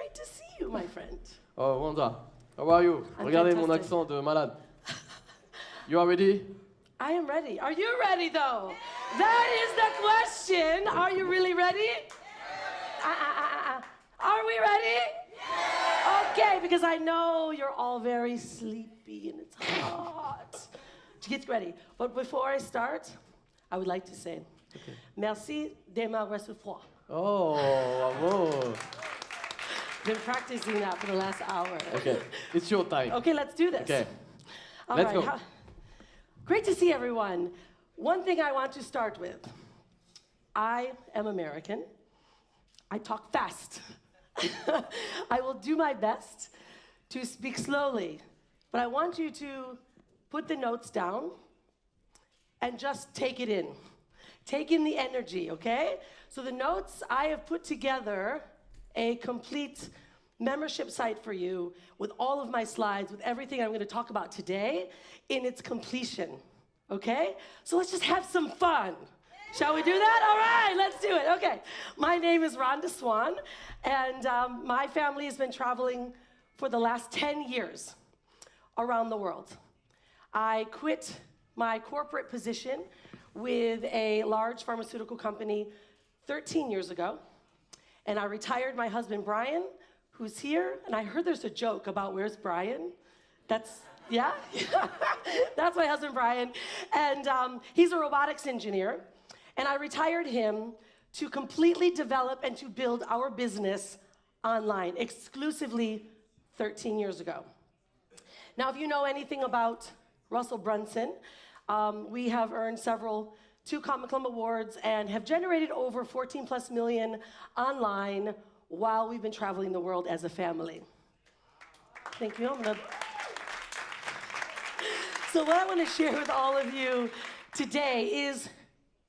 great to see you, my friend. Oh, Rhonda, how are you? I'm Regardez fantastic. mon accent de malade. You are ready? I am ready. Are you ready, though? That is the question. Are you really ready? Are we ready? Okay, because I know you're all very sleepy and it's hot. Get ready. But before I start, I would like to say, merci de m'avoir reçu froid. Oh, bravo. Been practicing that for the last hour. Okay, it's your time. Okay, let's do this. Okay, All let's right. go. Great to see everyone. One thing I want to start with. I am American. I talk fast. I will do my best to speak slowly, but I want you to put the notes down and just take it in. Take in the energy, okay? So the notes, I have put together a complete membership site for you with all of my slides, with everything I'm going to talk about today in its completion, okay? So let's just have some fun. Shall we do that? All right, let's do it. Okay. My name is Rhonda Swan, and my family has been traveling for the last 10 years around the world. I quit my corporate position with a large pharmaceutical company 13 years ago, and I retired my husband, Brian, who's here, and I heard there's a joke about where's Brian? Yeah? That's my husband, Brian, and he's a robotics engineer. And I retired him to completely develop and to build our business online, exclusively 13 years ago. Now, if you know anything about Russell Brunson, we have earned two Comic Club awards and have generated over 14 plus million online while we've been traveling the world as a family. Thank you. So what I want to share with all of you today is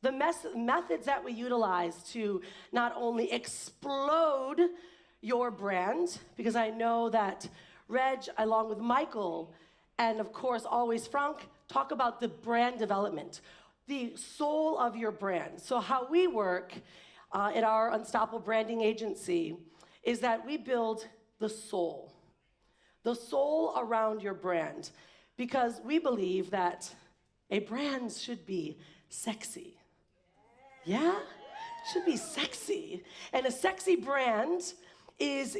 the methods that we utilize to not only explode your brand, because I know that Reg, along with Michael, and of course always Franck, talk about the brand development, the soul of your brand. So how we work at our Unstoppable Branding Agency is that we build the soul around your brand, because we believe that a brand should be sexy. Yeah? Should be sexy. And a sexy brand is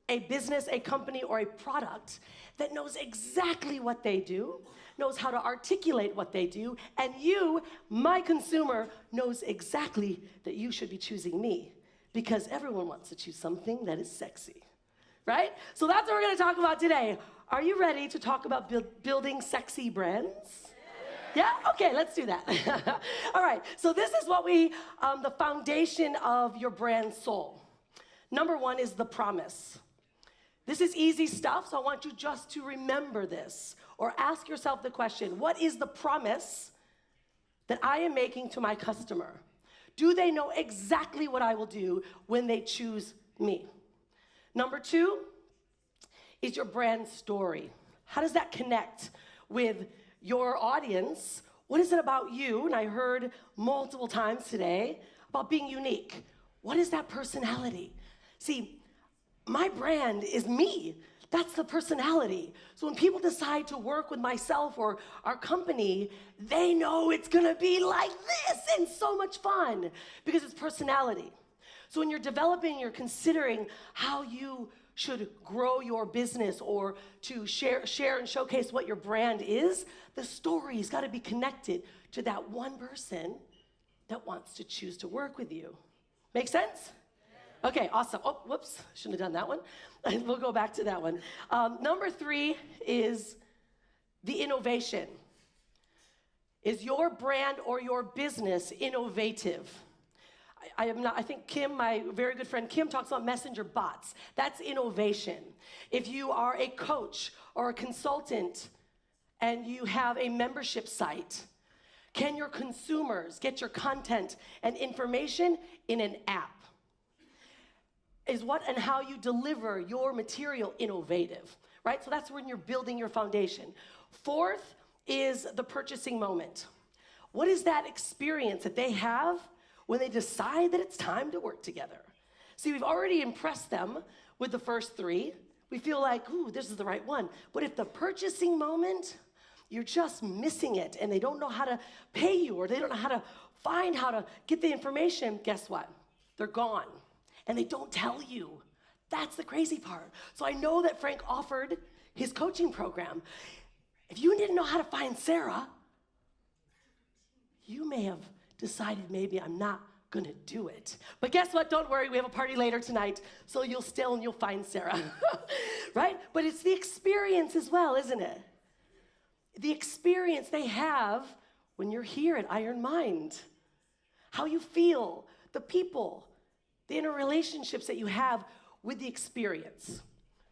a business, a company, or a product that knows exactly what they do, knows how to articulate what they do, and you, my consumer, knows exactly that you should be choosing me, because everyone wants to choose something that is sexy, right? So that's what we're going to talk about today. Are you ready to talk about building sexy brands? Yeah? Okay, let's do that. All right, so this is what the foundation of your brand soul. Number one is the promise. This is easy stuff, so I want you just to remember this, or ask yourself the question, what is the promise that I am making to my customer? Do they know exactly what I will do when they choose me? Number two is your brand story. How does that connect with your audience? What is it about you? And I heard multiple times today about being unique. What is that personality? See, my brand is me. That's the personality. So when people decide to work with myself or our company, they know it's gonna be like this and so much fun because it's personality. So when you're developing, you're considering how you should grow your business or to share and showcase what your brand is, the story's got to be connected to that one person that wants to choose to work with you. Make sense? Okay, awesome. Oh, whoops, shouldn't have done that one. We'll go back to that one. Number three is the innovation. Is your brand or your business innovative? I think Kim, my very good friend Kim, talks about messenger bots. That's innovation. If you are a coach or a consultant and you have a membership site, can your consumers get your content and information in an app? Is what and how you deliver your material innovative, right? So that's when you're building your foundation. Fourth is the purchasing moment. What is that experience that they have when they decide that it's time to work together? See, we've already impressed them with the first three. We feel like, ooh, this is the right one. But if the purchasing moment, you're just missing it and they don't know how to pay you or they don't know how to find how to get the information, guess what? They're gone and they don't tell you. That's the crazy part. So I know that Franck offered his coaching program. If you didn't know how to find Sarah, you may have decided maybe I'm not gonna do it. But guess what? Don't worry, we have a party later tonight, so you'll find Sarah, right? But it's the experience as well, isn't it? The experience they have when you're here at IRONMIND. How you feel, the people, the interrelationships that you have with the experience.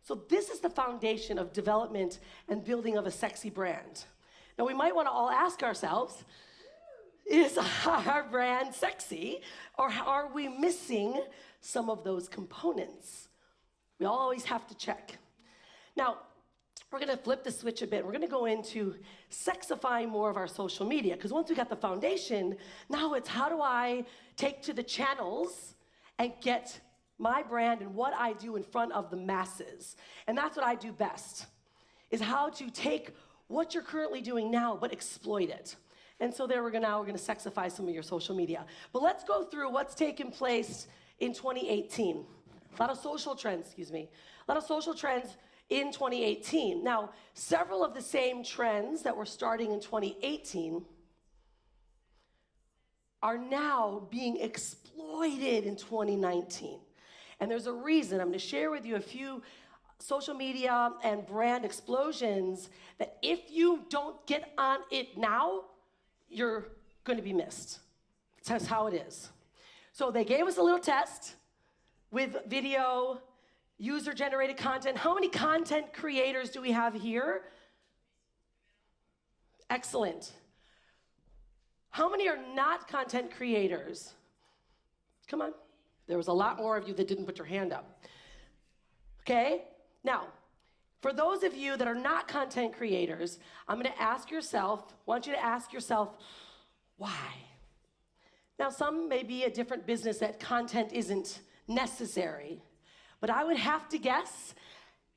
So this is the foundation of development and building of a sexy brand. Now we might wanna all ask ourselves, is our brand sexy, or are we missing some of those components? We always have to check. Now, we're gonna flip the switch a bit. We're gonna go into sexifying more of our social media, because once we got the foundation, now it's how do I take to the channels and get my brand and what I do in front of the masses. And that's what I do best, is how to take what you're currently doing now, but exploit it. And so there we're gonna sexify some of your social media. But let's go through what's taken place in 2018. A lot of social trends in 2018. Now, several of the same trends that were starting in 2018 are now being exploited in 2019. And there's a reason. I'm gonna share with you a few social media and brand explosions that if you don't get on it now, you're gonna be missed. That's how it is. So they gave us a little test with video, user-generated content. How many content creators do we have here? Excellent. How many are not content creators? Come on. There was a lot more of you that didn't put your hand up. Okay? Now, for those of you that are not content creators, I'm gonna want you to ask yourself, why? Now, some may be a different business that content isn't necessary, but I would have to guess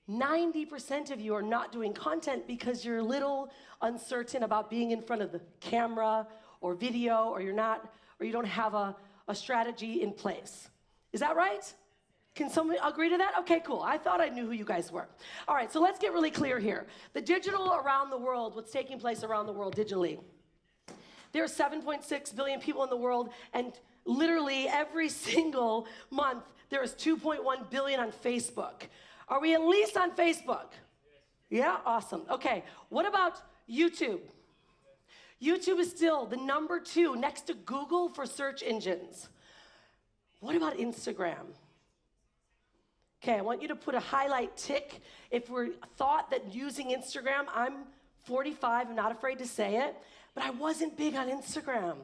90% of you are not doing content because you're a little uncertain about being in front of the camera or video, or you don't have a strategy in place. Is that right? Can someone agree to that? Okay, cool. I thought I knew who you guys were. All right, so let's get really clear here. The digital around the world, what's taking place around the world digitally. There are 7.6 billion people in the world, and literally every single month, there is 2.1 billion on Facebook. Are we at least on Facebook? Yeah, awesome. Okay, what about YouTube? YouTube is still the number 2 next to Google for search engines. What about Instagram? Okay, I want you to put a highlight tick if we thought that using Instagram, I'm 45, I'm not afraid to say it, but I wasn't big on Instagram.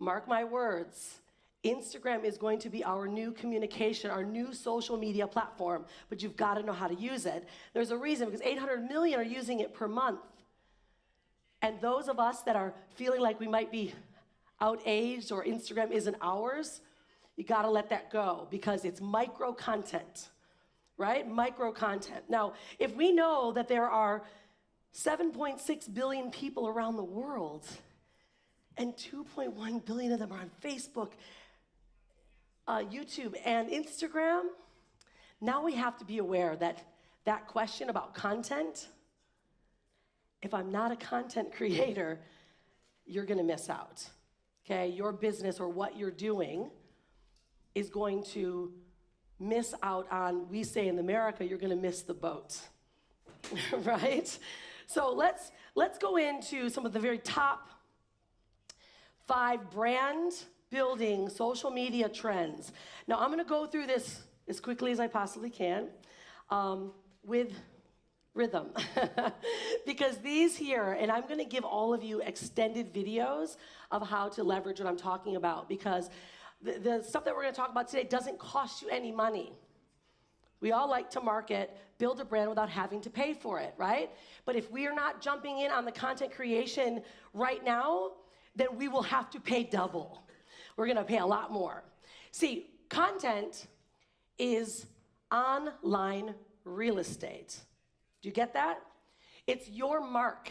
Mark my words, Instagram is going to be our new communication, our new social media platform, but you've got to know how to use it. There's a reason, because 800 million are using it per month. And those of us that are feeling like we might be outaged or Instagram isn't ours, you gotta let that go because it's micro content, right? Micro content. Now, if we know that there are 7.6 billion people around the world and 2.1 billion of them are on Facebook, YouTube, and Instagram, now we have to be aware that that question about content, if I'm not a content creator, you're gonna miss out, okay? Your business or what you're doing is going to miss out on, we say in America, you're gonna miss the boat, right? So let's go into some of the very top 5 brand building social media trends. Now I'm gonna go through this as quickly as I possibly can with rhythm because these here, and I'm gonna give all of you extended videos of how to leverage what I'm talking about because the stuff that we're gonna talk about today doesn't cost you any money. We all like to market, build a brand without having to pay for it, right? But if we are not jumping in on the content creation right now, then we will have to pay double. We're gonna pay a lot more. See, content is online real estate. Do you get that? It's your mark,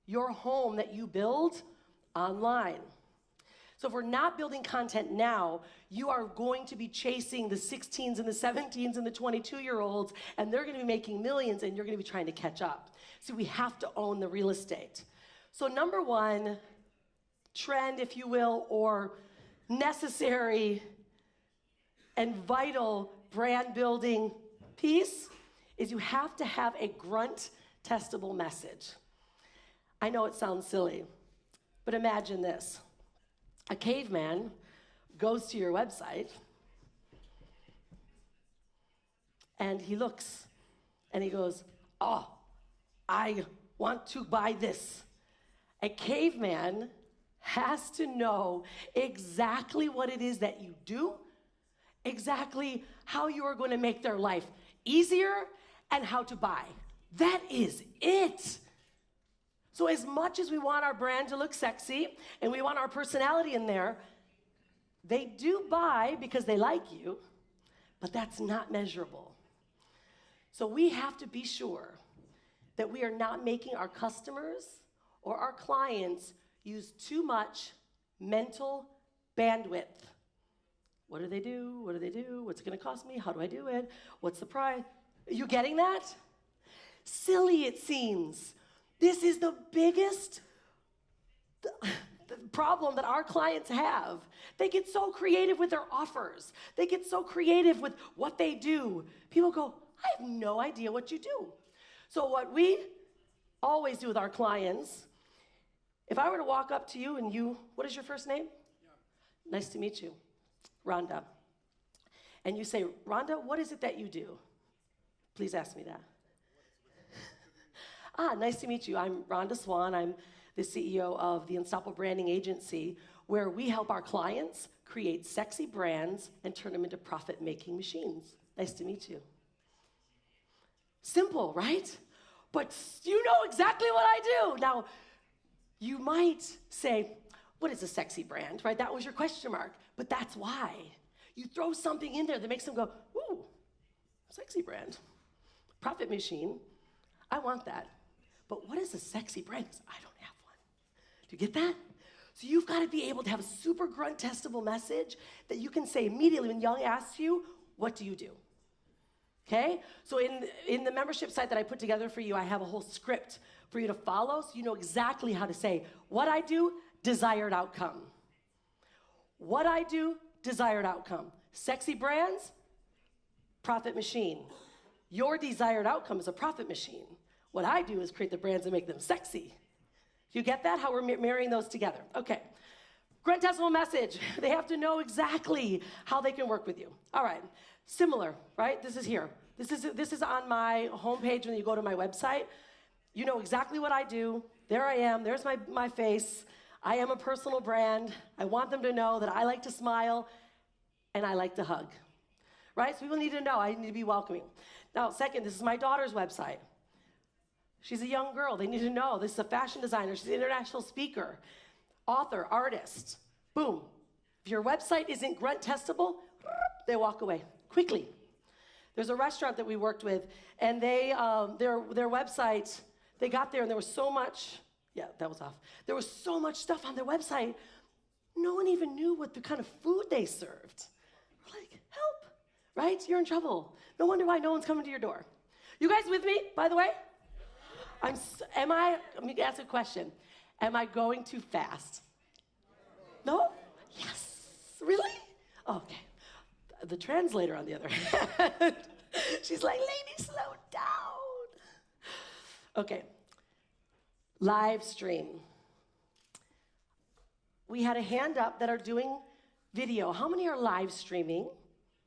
your home that you build online. So if we're not building content now, you are going to be chasing the 16s and the 17s and the 22-year-olds, and they're going to be making millions, and you're going to be trying to catch up. So we have to own the real estate. So number one, trend, if you will, or necessary and vital brand building piece is you have to have a grunt testable message. I know it sounds silly, but imagine this. A caveman goes to your website and he looks and he goes, oh, I want to buy this. A caveman has to know exactly what it is that you do, exactly how you are going to make their life easier, and how to buy. That is it. So as much as we want our brand to look sexy and we want our personality in there, they do buy because they like you, but that's not measurable. So we have to be sure that we are not making our customers or our clients use too much mental bandwidth. What do they do? What do they do? What's it going to cost me? How do I do it? What's the price? Are you getting that? Silly, it seems. This is the biggest the problem that our clients have. They get so creative with their offers. They get so creative with what they do. People go, I have no idea what you do. So what we always do with our clients, if I were to walk up to you and you, what is your first name? Yeah. Nice to meet you, Rhonda. And you say, Rhonda, what is it that you do? Please ask me that. Nice to meet you. I'm Rhonda Swan. I'm the CEO of the Unstoppable Branding Agency, where we help our clients create sexy brands and turn them into profit-making machines. Nice to meet you. Simple, right? But you know exactly what I do. Now, you might say, what is a sexy brand, right? That was your question mark. But that's why. You throw something in there that makes them go, ooh, sexy brand. Profit machine. I want that. But what is a sexy brand? Because I don't have one. Do you get that? So you've got to be able to have a super grunt testable message that you can say immediately when Young asks you, what do you do? Okay? So in the membership site that I put together for you, I have a whole script for you to follow so you know exactly how to say, what I do, desired outcome. What I do, desired outcome. Sexy brands, profit machine. Your desired outcome is a profit machine. What I do is create the brands and make them sexy. Do you get that? How we're marrying those together. Okay. Grunt testable message. They have to know exactly how they can work with you. All right. Similar, right? This is here. This is on my homepage when you go to my website. You know exactly what I do. There I am. There's my face. I am a personal brand. I want them to know that I like to smile and I like to hug. Right? So people need to know. I need to be welcoming. Now, second, this is my daughter's website. She's a young girl. They need to know. This is a fashion designer. She's an international speaker, author, artist. Boom. If your website isn't grunt testable, they walk away quickly. There's a restaurant that we worked with, and they their website, they got there, and there was so much, yeah, that was off. There was so much stuff on their website, no one even knew what the kind of food they served. We're like, help, right? You're in trouble. No wonder why no one's coming to your door. You guys with me, by the way? Let me ask a question. Am I going too fast? No? Yes. Really? Okay. The translator, on the other hand, she's like, lady, slow down. Okay. Live stream. We had a hand up that are doing video. How many are live streaming?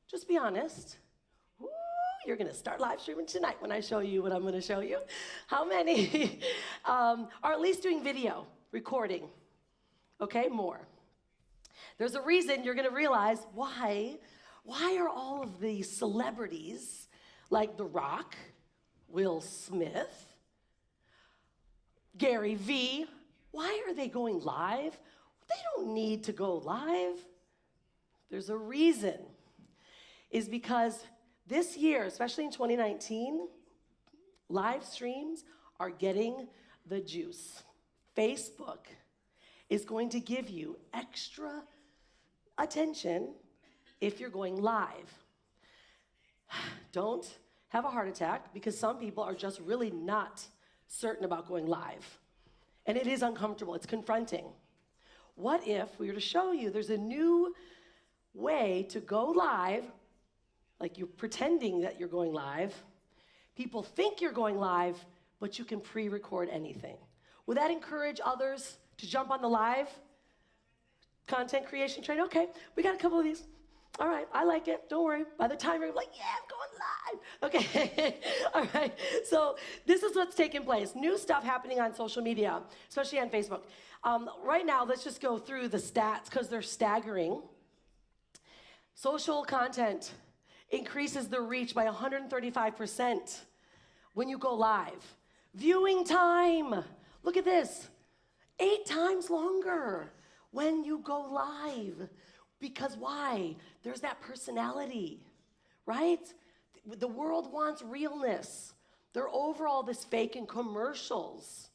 Just be honest. Ooh, you're going to start live streaming tonight when I show you what I'm going to show you. How many are at least doing video, recording? Okay, more. There's a reason you're going to realize why are all of the celebrities like The Rock, Will Smith, Gary Vee, why are they going live? They don't need to go live. There's a reason. Is because This year, especially in 2019, live streams are getting the juice. Facebook is going to give you extra attention if you're going live. Don't have a heart attack, because some people are just really not certain about going live. And it is uncomfortable, it's confronting. What if we were to show you there's a new way to go live, like you're pretending that you're going live. People think you're going live, but you can pre-record anything. Would that encourage others to jump on the live content creation train? Okay, we got a couple of these. All right, I like it, don't worry. By the time you're like, yeah, I'm going live. Okay, all right. So this is what's taking place. New stuff happening on social media, especially on Facebook. Right now, let's just go through the stats because they're staggering. Social content increases the reach by 135% when you go live. Viewing time, look at this, 8 times longer when you go live. Because why? There's that personality, right? The world wants realness. They're over all this fake and commercials.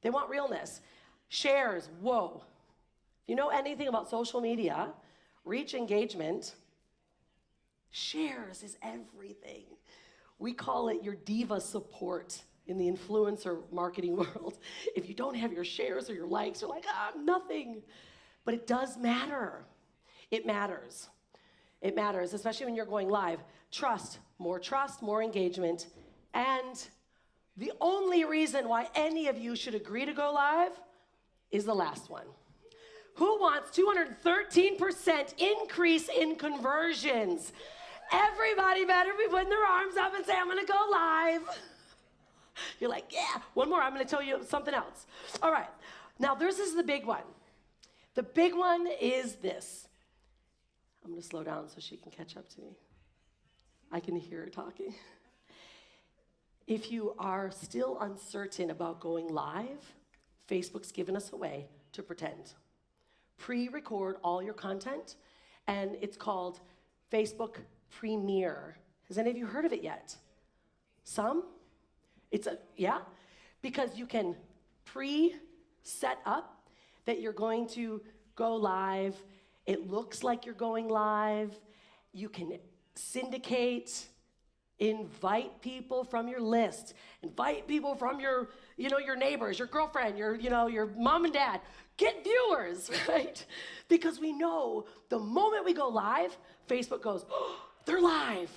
They want realness. Shares, whoa. If you know anything about social media, reach engagement, shares is everything. We call it your diva support in the influencer marketing world. If you don't have your shares or your likes, you're like, I'm nothing. But it does matter. It matters. It matters, especially when you're going live. Trust, more engagement. And the only reason why any of you should agree to go live is the last one. Who wants 213% increase in conversions? Everybody better be putting their arms up and say, I'm gonna go live. You're like, yeah. One more, I'm gonna tell you something else. All right, now this is the big one. The big one is this. I'm gonna slow down so she can catch up to me. I can hear her talking. If you are still uncertain about going live, Facebook's given us a way to pretend. Pre-record all your content, and it's called Facebook Premiere. Has any of you heard of it yet? Some? Yeah? Because you can pre-set up that you're going to go live. It looks like you're going live. You can syndicate, invite people from your list, invite people from your neighbors, your girlfriend, your mom and dad. Get viewers, right? Because we know the moment we go live, Facebook goes, oh, they're live.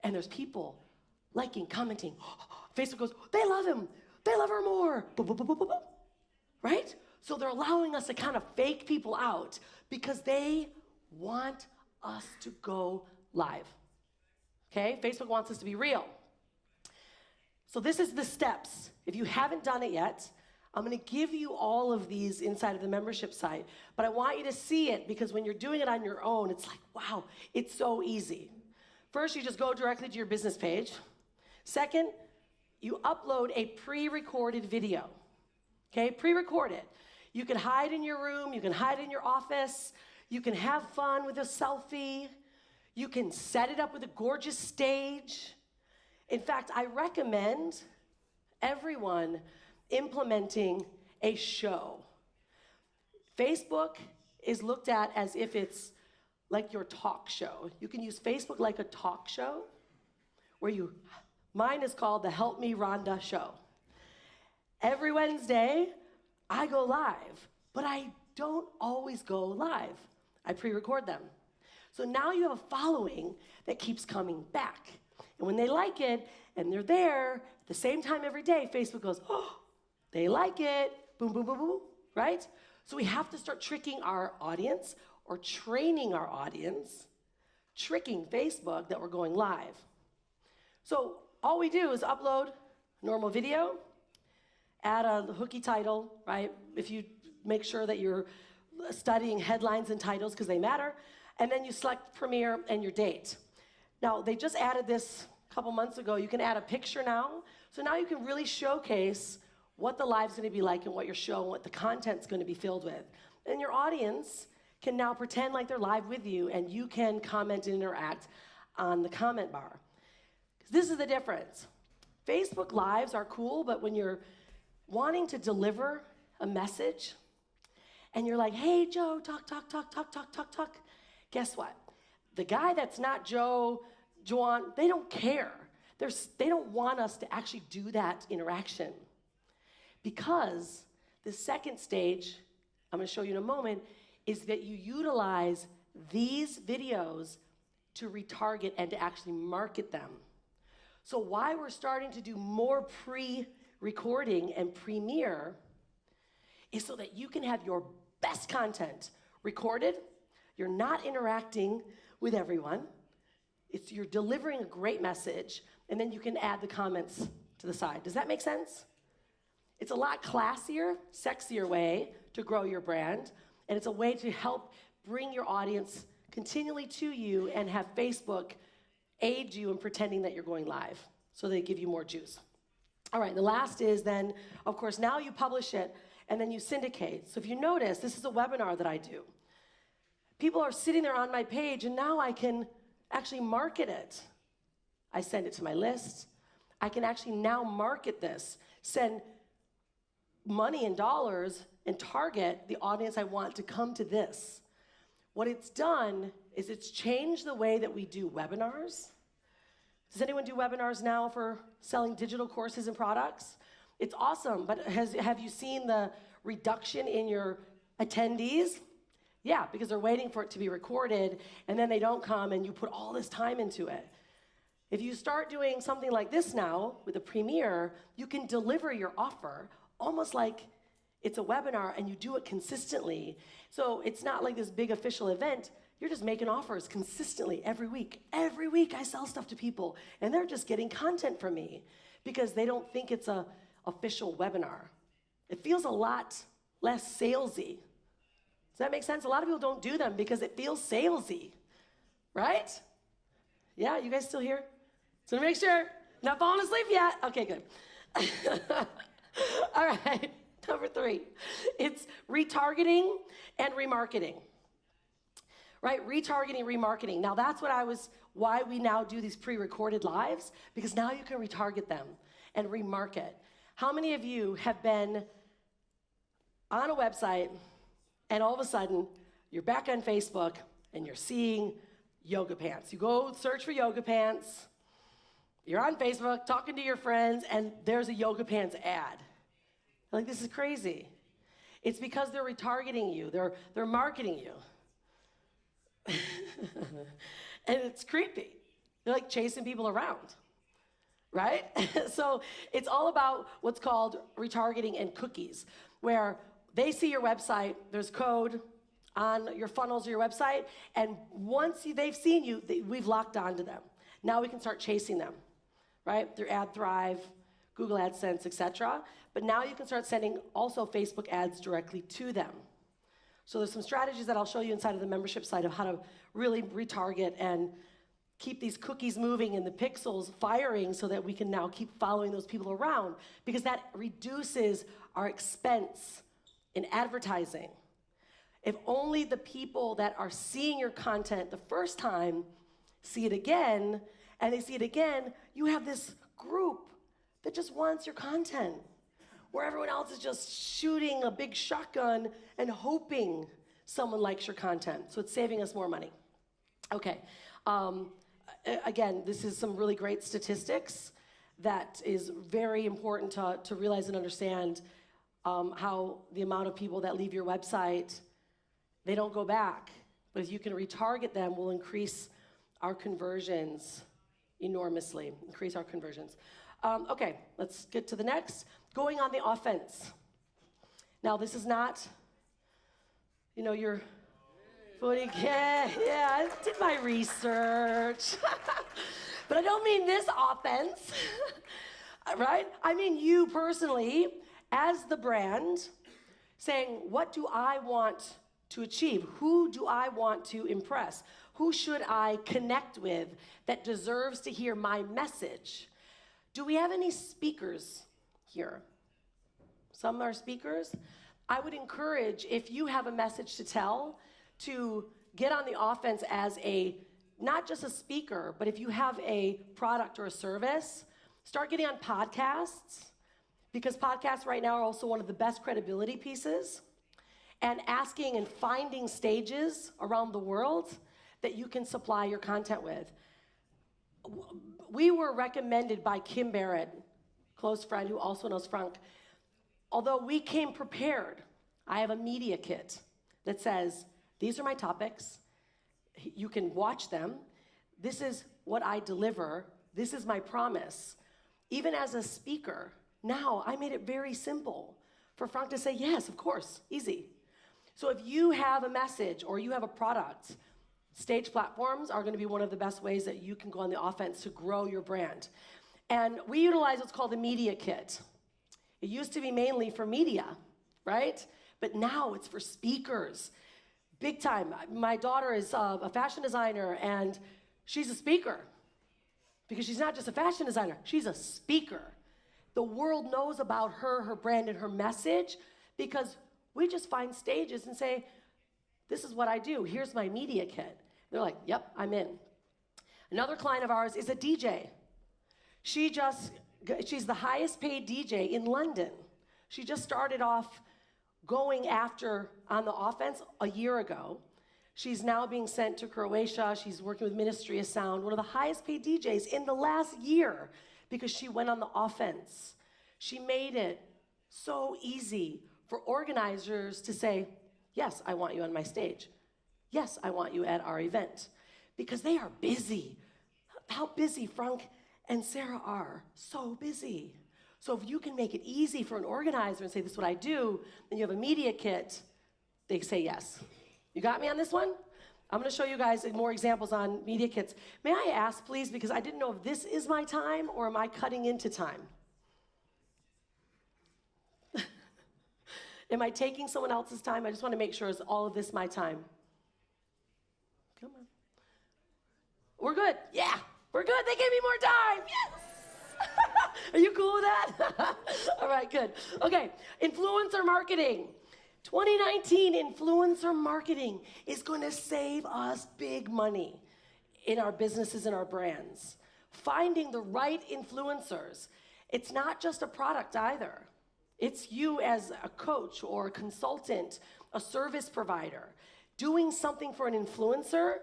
And there's people liking, commenting. Facebook goes, they love him. They love her more. Boom, boom, boom, boom, boom, boom. Right? So they're allowing us to kind of fake people out because they want us to go live. Okay? Facebook wants us to be real. So this is the steps. If you haven't done it yet, I'm going to give you all of these inside of the membership site, but I want you to see it because when you're doing it on your own, it's like, wow, it's so easy. First, you just go directly to your business page. Second, you upload a pre-recorded video. Okay? Pre-record it. You can hide in your room. You can hide in your office. You can have fun with a selfie. You can set it up with a gorgeous stage. In fact, I recommend everyone implementing a show. Facebook is looked at as if it's like your talk show. You can use Facebook like a talk show mine is called the Help Me Rhonda Show. Every Wednesday, I go live, but I don't always go live. I pre-record them. So now you have a following that keeps coming back. And when they like it and they're there at the same time every day, Facebook goes, oh, they like it, boom, boom, boom, boom, right? So we have to start tricking our audience or training our audience, tricking Facebook that we're going live. So all we do is upload a normal video, add a hooky title, right? If you make sure that you're studying headlines and titles because they matter, and then you select Premiere and your date. Now, they just added this a couple months ago. You can add a picture now. So now you can really showcase what the live's going to be like and what your show and what the content's going to be filled with. And your audience can now pretend like they're live with you, and you can comment and interact. on the comment bar. 'Cause this is the difference. Facebook Lives are cool, but when you're wanting to deliver a message and you're like, hey, Joe, talk, guess what? The guy that's not Joe, Joan, they don't care. They don't want us to actually do that interaction. Because the second stage, I'm going to show you in a moment, is that you utilize these videos to retarget and to actually market them. So why we're starting to do more pre-recording and premiere is so that you can have your best content recorded. You're not interacting with everyone. You're delivering a great message, and then you can add the comments to the side. Does that make sense? It's a lot classier, sexier way to grow your brand, and it's a way to help bring your audience continually to you and have Facebook aid you in pretending that you're going live, so they give you more juice. All right, the last is then, of course, now you publish it, and then you syndicate. So if you notice, this is a webinar that I do. People are sitting there on my page, and now I can actually market it. I send it to my list. I can actually now market this, send money in dollars, and target the audience I want to come to this. What it's done is it's changed the way that we do webinars. Does anyone do webinars now for selling digital courses and products? It's awesome, but have you seen the reduction in your attendees? Yeah, because they're waiting for it to be recorded, and then they don't come, and you put all this time into it. If you start doing something like this now with a premiere, you can deliver your offer almost like it's a webinar, and you do it consistently. So it's not like this big official event. You're just making offers consistently every week. Every week I sell stuff to people, and they're just getting content from me because they don't think it's an official webinar. It feels a lot less salesy. Does that make sense? A lot of people don't do them because it feels salesy, right? Yeah, you guys still here? So make sure, not falling asleep yet? Okay, good. All right, number 3. It's retargeting and remarketing. Right, retargeting, remarketing. Now that's why we now do these pre-recorded lives, because now you can retarget them and remarket. How many of you have been on a website and all of a sudden you're back on Facebook and you're seeing yoga pants? You go search for yoga pants, you're on Facebook talking to your friends, and there's a yoga pants ad. Like, this is crazy. It's because they're retargeting you, they're marketing you. And it's creepy. They're like chasing people around, right? So it's all about what's called retargeting and cookies, where they see your website, there's code on your funnels or your website, and once they've seen you, we've locked onto them. Now we can start chasing them, right? Through AdThrive, Google AdSense, etc. But now you can start sending also Facebook ads directly to them. So there's some strategies that I'll show you inside of the membership site of how to really retarget and keep these cookies moving and the pixels firing so that we can now keep following those people around, because that reduces our expense in advertising. If only the people that are seeing your content the first time see it again, and they see it again, you have this group that just wants your content, where everyone else is just shooting a big shotgun and hoping someone likes your content. So it's saving us more money. Okay, again, this is some really great statistics that is very important to realize and understand how the amount of people that leave your website, they don't go back. But if you can retarget them, will increase our conversions enormously, increase our conversions. Okay, let's get to the next. Going on the offense. Now, this is not, your footy. Yeah, I did my research. But I don't mean this offense, right? I mean you personally, as the brand, saying, what do I want to achieve? Who do I want to impress? Who should I connect with that deserves to hear my message? Do we have any speakers here? Some are speakers. I would encourage, if you have a message to tell, to get on the offense as a not just a speaker, but if you have a product or a service, start getting on podcasts, because podcasts right now are also one of the best credibility pieces, and asking and finding stages around the world that you can supply your content with. We were recommended by Kim Barrett, close friend who also knows Franck. Although we came prepared, I have a media kit that says, these are my topics, you can watch them, this is what I deliver, this is my promise. Even as a speaker, now I made it very simple for Franck to say, yes, of course, easy. So if you have a message or you have a product, stage platforms are going to be one of the best ways that you can go on the offense to grow your brand. And we utilize what's called a media kit. It used to be mainly for media, right? But now it's for speakers, big time. My daughter is a fashion designer, and she's a speaker. Because she's not just a fashion designer, she's a speaker. The world knows about her, her brand, and her message, because we just find stages and say, this is what I do, here's my media kit. They're like, yep, I'm in. Another client of ours is a DJ. She's the highest paid DJ in London. She just started off going after on the offense a year ago. She's now being sent to Croatia. She's working with Ministry of Sound, one of the highest paid DJs in the last year, because she went on the offense. She made it so easy for organizers to say, yes, I want you on my stage. Yes, I want you at our event. Because they are busy. How busy Franck and Sarah are. So busy. So if you can make it easy for an organizer and say, this is what I do, and you have a media kit, they say yes. You got me on this one? I'm going to show you guys more examples on media kits. May I ask, please, because I didn't know if this is my time or am I cutting into time? Am I taking someone else's time? I just want to make sure, is all of this my time? Come on. We're good. Yeah, we're good. They gave me more time. Yes. Are you cool with that? All right, good. Okay, influencer marketing. 2019 influencer marketing is going to save us big money in our businesses and our brands. Finding the right influencers. It's not just a product either. It's you as a coach or a consultant, a service provider. Doing something for an influencer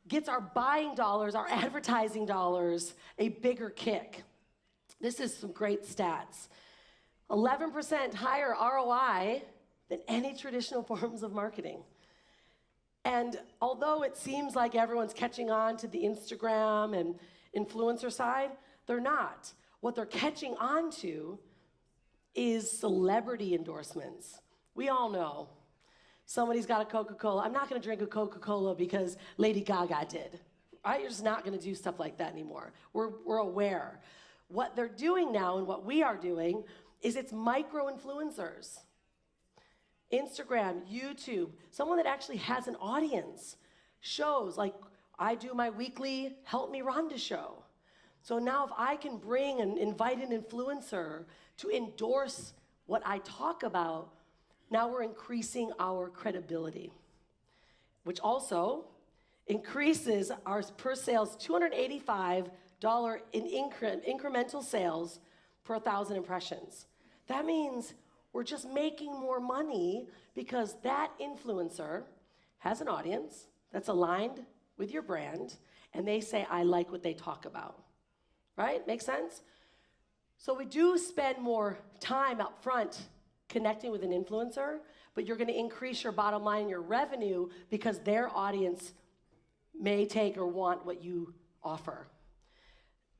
gets our buying dollars, our advertising dollars, a bigger kick. This is some great stats. 11% higher ROI than any traditional forms of marketing. And although it seems like everyone's catching on to the Instagram and influencer side, they're not. What they're catching on to is celebrity endorsements. We all know somebody's got a Coca-Cola. I'm not going to drink a Coca-Cola because Lady Gaga did. Right? You're just not going to do stuff like that anymore. We're aware. What they're doing now and what we are doing is it's micro-influencers. Instagram, YouTube, someone that actually has an audience. Shows like I do my weekly Help Me Rhonda show. So now if I can bring and invite an influencer to endorse what I talk about, now we're increasing our credibility, which also increases our per sales $285 in incremental sales per 1,000 impressions. That means we're just making more money because that influencer has an audience that's aligned with your brand, and they say, I like what they talk about. Right? Make sense? So we do spend more time up front connecting with an influencer, but you're going to increase your bottom line and your revenue because their audience may take or want what you offer.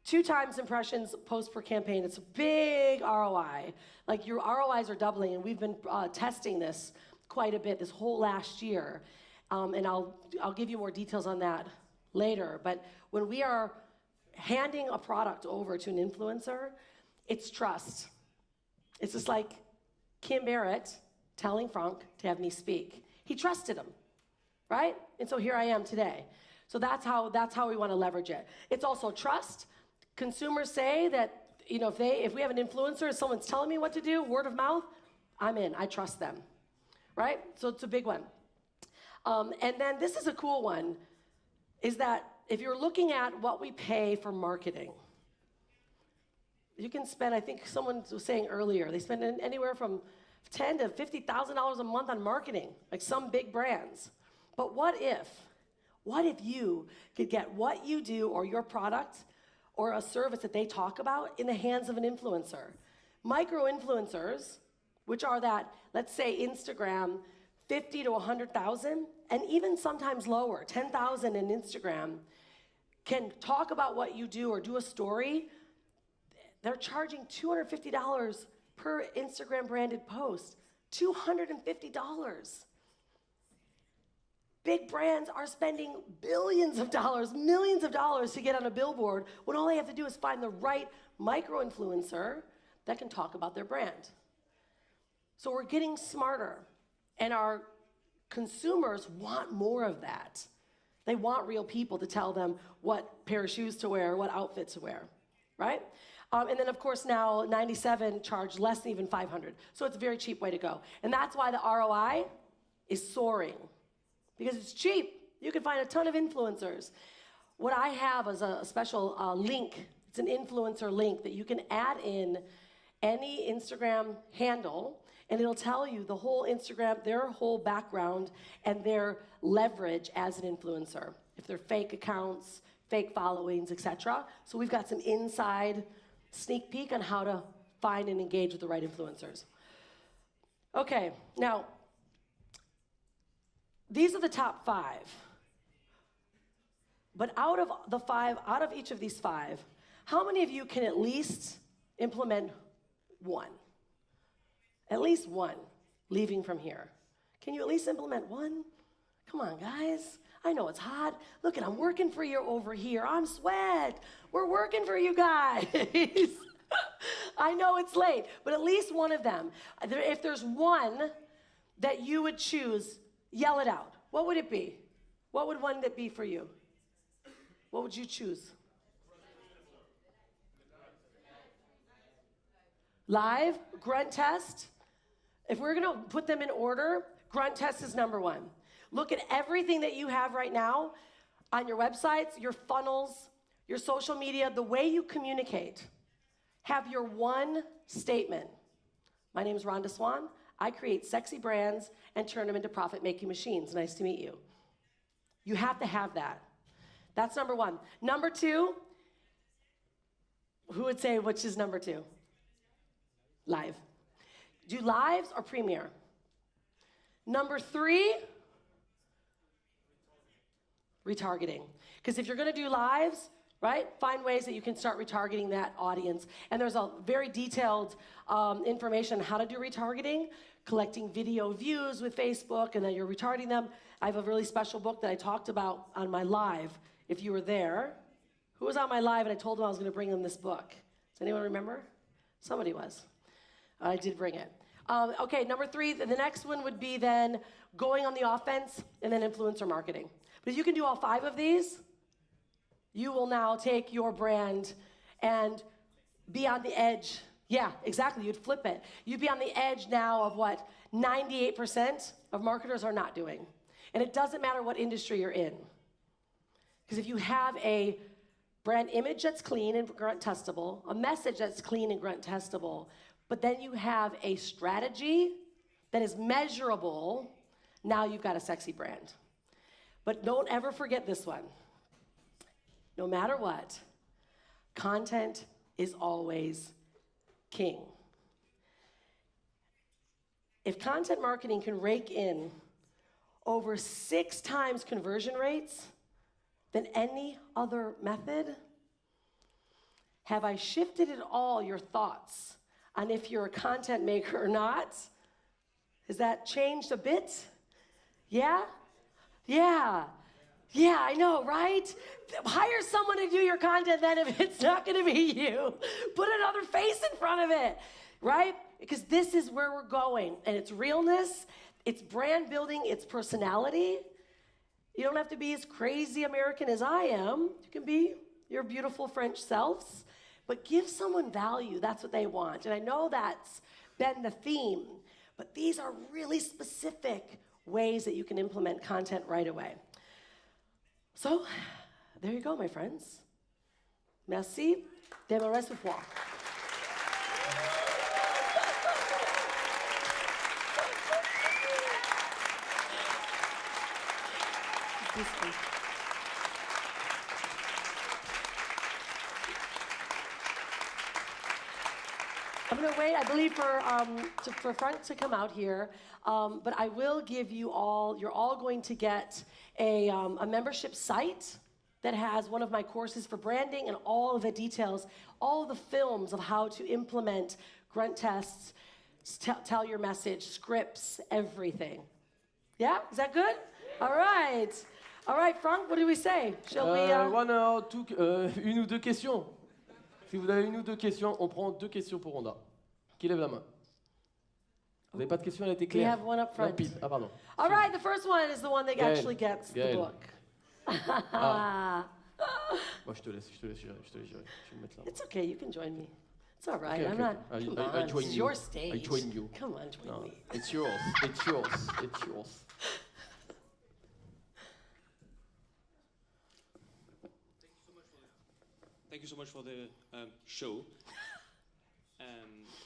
2 times impressions post per campaign. It's a big ROI. Like your ROIs are doubling, and we've been testing this quite a bit this whole last year. And I'll give you more details on that later. But when we are handing a product over to an influencer, it's trust. It's just like Kim Barrett telling Franck to have me speak. He trusted him, right? And so here I am today. So that's how we want to leverage it. It's also trust. Consumers say that, you know, if we have an influencer and someone's telling me what to do, word of mouth, I'm in. I trust them, right? So it's a big one. And then this is a cool one, is that if you're looking at what we pay for marketing, you can spend, I think someone was saying earlier, they spend anywhere from $10,000 to $50,000 a month on marketing, like some big brands. But what if you could get what you do or your product or a service that they talk about in the hands of an influencer? Micro-influencers, which are that, let's say Instagram, 50 to 100,000, and even sometimes lower, 10,000 in Instagram, can talk about what you do or do a story. They're charging $250 per Instagram branded post. $250. Big brands are spending billions of dollars, millions of dollars to get on a billboard when all they have to do is find the right micro-influencer that can talk about their brand. So we're getting smarter, and our consumers want more of that. They want real people to tell them what pair of shoes to wear, what outfit to wear, right? And then, of course, now 97 charge less than even 500. So it's a very cheap way to go. And that's why the ROI is soaring, because it's cheap. You can find a ton of influencers. What I have is a special link. It's an influencer link that you can add in any Instagram handle, and it'll tell you the whole Instagram, their whole background, and their leverage as an influencer. If they're fake accounts, fake followings, etc. So we've got some inside sneak peek on how to find and engage with the right influencers. Okay, now, these are the top 5. But out of each of these 5, how many of you can at least implement one? At least one, leaving from here. Can you at least implement one? Come on, guys. I know it's hot. Look, I'm working for you over here. I'm sweat. We're working for you guys. I know it's late, but at least one of them. If there's one that you would choose, yell it out. What would it be? What would one that be for you? What would you choose? Live, grunt test. If we're going to put them in order, grunt test is number 1. Look at everything that you have right now on your websites, your funnels, your social media, the way you communicate. Have your one statement. My name is Rhonda Swan. I create sexy brands and turn them into profit-making machines. Nice to meet you. You have to have that. That's number 1. Number 2, who would say which is number 2? Live. Do lives or premiere? Number 3, retargeting. Because if you're going to do lives, right, find ways that you can start retargeting that audience. And there's a very detailed information on how to do retargeting, collecting video views with Facebook, and then you're retargeting them. I have a really special book that I talked about on my live, if you were there. Who was on my live and I told them I was going to bring them this book? Does anyone remember? Somebody was. I did bring it. Okay, number 3, the next one would be then going on the offense and then influencer marketing. But if you can do all 5 of these, you will now take your brand and be on the edge. Yeah, exactly, you'd flip it. You'd be on the edge now of what 98% of marketers are not doing. And it doesn't matter what industry you're in. Because if you have a brand image that's clean and grunt testable, a message that's clean and grunt testable, but then you have a strategy that is measurable, now you've got a sexy brand. But don't ever forget this one. No matter what, content is always king. If content marketing can rake in over 6 times conversion rates than any other method, have I shifted at all your thoughts on if you're a content maker or not? Has that changed a bit? Yeah? Yeah. Yeah, I know, right? Hire someone to do your content then if it's not going to be you. Put another face in front of it, right? Because this is where we're going. And it's realness, it's brand building, it's personality. You don't have to be as crazy American as I am. You can be your beautiful French selves. But give someone value. That's what they want. And I know that's been the theme. But these are really specific ways that you can implement content right away. So There you go, my friends. Merci. Démarrer ce fois. I'm going to wait, I believe, for Franck to come out here, but I will give you all, you're all going to get a membership site that has one of my courses for branding and all of the details, all of the films of how to implement grunt tests, tell your message, scripts, everything. Yeah, is that good? All right. All right, Franck, what do we say? Shall we... One or two, une ou deux questions. Si vous avez une ou deux questions, on prend 2 questions pour Rhonda. Qui lève la main? Vous n'avez pas de questions, elle a été claire. We have one up front. Rapide. Ah, pardon. All right, the first one is the one that actually gets the book. Moi, je te laisse gérer. Je vais me mettre là. It's okay, you can join me. It's all right. Okay, I'm not. I Come on, join it's you. your stage. I join you. Come on, join me. It's yours. It's yours. It's yours. Thank you so much for the show.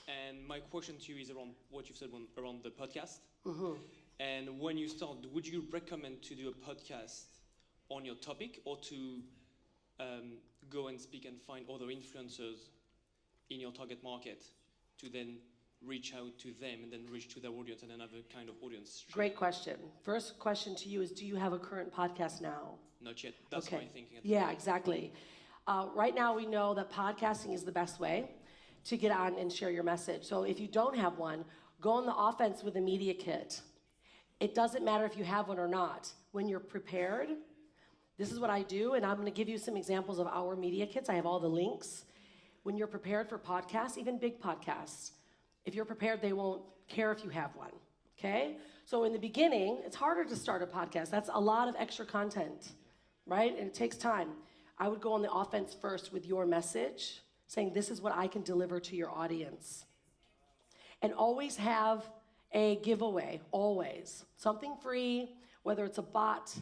And my question to you is around what you've said around the podcast. Mm-hmm. And when you start, would you recommend to do a podcast on your topic, or to go and speak and find other influencers in your target market to then reach out to them and then reach to their audience and then have a kind of audience? Great question. First question to you is, do you have a current podcast now? Not yet. That's my thinking. Yeah, exactly. Right now we know that podcasting is the best way to get on and share your message. So if you don't have one, go on the offense with a media kit. It doesn't matter if you have one or not. When you're prepared, this is what I do, and I'm going to give you some examples of our media kits. I have all the links. When you're prepared for podcasts, even big podcasts, if you're prepared, they won't care if you have one, okay? So in the beginning, it's harder to start a podcast. That's a lot of extra content, right? And it takes time. I would go on the offense first with your message, saying this is what I can deliver to your audience. And always have a giveaway, always. Something free, whether it's a bot,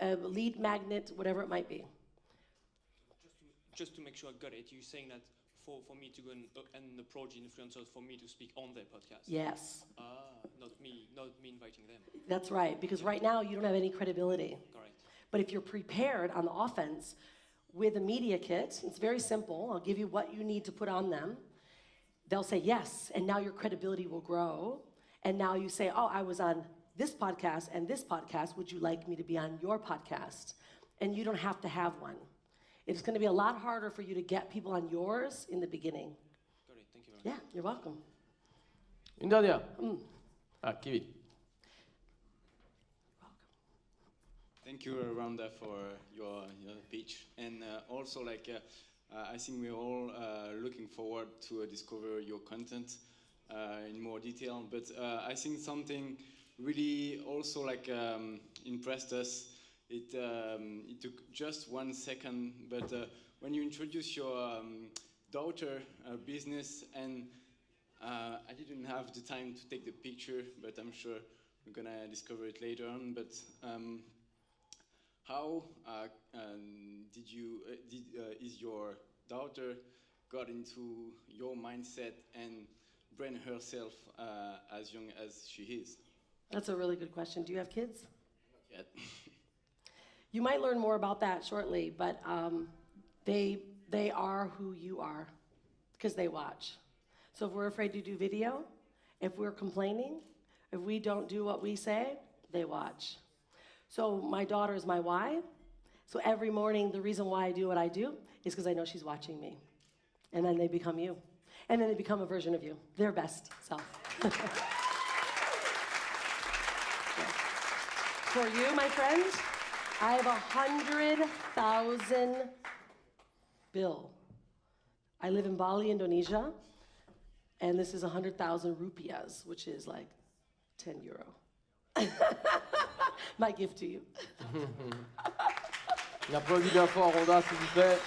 a lead magnet, whatever it might be. Just to make sure I got it, you're saying that for me to go and approach influencers, for me to speak on their podcast? Yes. Not me inviting them. That's right, because right now you don't have any credibility. Correct. But if you're prepared on the offense with a media kit, it's very simple. I'll give you what you need to put on them. They'll say yes, and now your credibility will grow. And now you say, oh, I was on this podcast and this podcast. Would you like me to be on your podcast? And you don't have to have one. It's going to be a lot harder for you to get people on yours in the beginning. Got it. Thank you very much. Yeah, you're welcome. Une dernière. Ah, Kevin. Thank you, Rhonda, for your pitch. And also, I think we're all looking forward to discover your content in more detail. But I think something really also impressed us. It took just 1 second, but when you introduce your daughter business, and I didn't have the time to take the picture, but I'm sure we're gonna discover it later on. But how is your daughter got into your mindset and brand herself as young as she is? That's a really good question. Do you have kids? Not yet. You might learn more about that shortly, but they are who you are because they watch. So if we're afraid to do video, if we're complaining, if we don't do what we say, they watch. So my daughter is my why. So every morning, the reason why I do what I do is because I know she's watching me. And then they become you. And then they become a version of you, their best self. For you, my friend, I have 100,000 bill. I live in Bali, Indonesia, and this is 100,000 rupiahs, which is like 10 euro. My gift to you. Une applaudissement bien fort, Rhonda, s'il vous plaît.